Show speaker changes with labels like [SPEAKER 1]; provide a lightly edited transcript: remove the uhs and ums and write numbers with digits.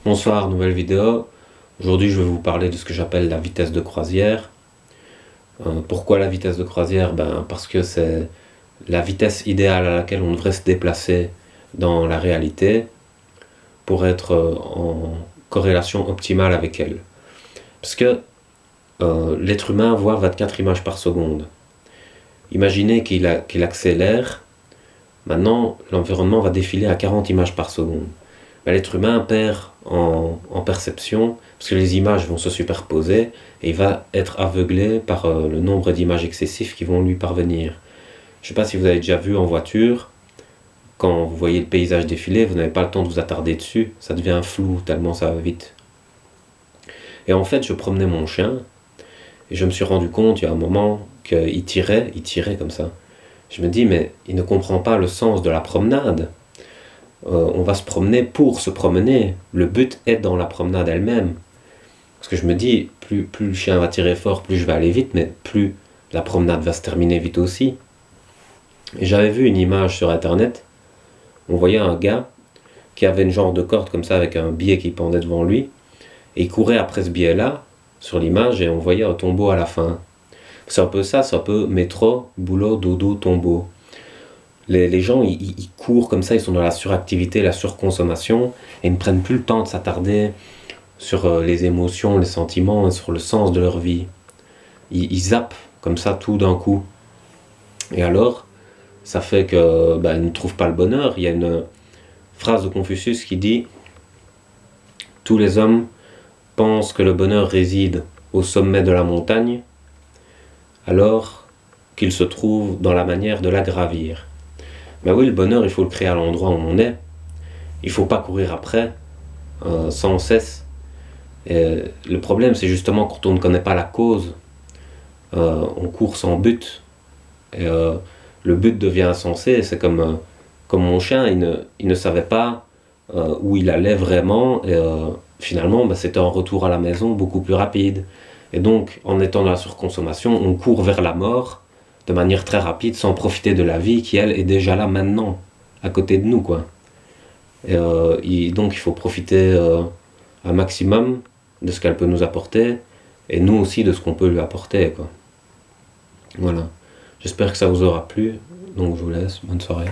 [SPEAKER 1] Bonsoir, nouvelle vidéo. Aujourd'hui, je vais vous parler de ce que j'appelle la vitesse de croisière. Pourquoi la vitesse de croisière? Parce que c'est la vitesse idéale à laquelle on devrait se déplacer dans la réalité pour être en corrélation optimale avec elle. Parce que l'être humain voit 24 images par seconde. Imaginez qu'il accélère. Maintenant, l'environnement va défiler à 40 images par seconde. L'être humain perd en perception parce que les images vont se superposer et il va être aveuglé par le nombre d'images excessifs qui vont lui parvenir. Je ne sais pas si vous avez déjà vu en voiture, quand vous voyez le paysage défiler, vous n'avez pas le temps de vous attarder dessus, ça devient flou tellement ça va vite. Et en fait, je promenais mon chien et je me suis rendu compte il y a un moment qu'il tirait comme ça. Je me dis, mais il ne comprend pas le sens de la promenade. On va se promener pour se promener. Le but est dans la promenade elle-même. Parce que je me dis, plus le chien va tirer fort, plus je vais aller vite, mais plus la promenade va se terminer vite aussi. Et j'avais vu une image sur internet. On voyait un gars qui avait une genre de corde comme ça avec un billet qui pendait devant lui. Et il courait après ce billet-là, sur l'image, et on voyait un tombeau à la fin. C'est un peu ça, c'est un peu métro, boulot, dodo, tombeau. Les gens, ils courent comme ça, ils sont dans la suractivité, la surconsommation, et ils ne prennent plus le temps de s'attarder sur les émotions, les sentiments, et sur le sens de leur vie. Ils zappent comme ça tout d'un coup. Et alors, ça fait que ils ne trouvent pas le bonheur. Il y a une phrase de Confucius qui dit « Tous les hommes pensent que le bonheur réside au sommet de la montagne, alors qu'il se trouve dans la manière de la gravir. » Ben oui, le bonheur, il faut le créer à l'endroit où on est. Il ne faut pas courir après, sans cesse. Et le problème, c'est justement quand on ne connaît pas la cause, on court sans but. Et le but devient insensé. C'est comme mon chien, il ne savait pas où il allait vraiment. Et finalement, c'était un retour à la maison beaucoup plus rapide. Et donc, en étant dans la surconsommation, on court vers la mort de manière très rapide, sans profiter de la vie qui, elle, est déjà là maintenant, à côté de nous, quoi. Et donc, il faut profiter un maximum de ce qu'elle peut nous apporter, et nous aussi de ce qu'on peut lui apporter, quoi. Voilà. J'espère que ça vous aura plu, donc je vous laisse, bonne soirée.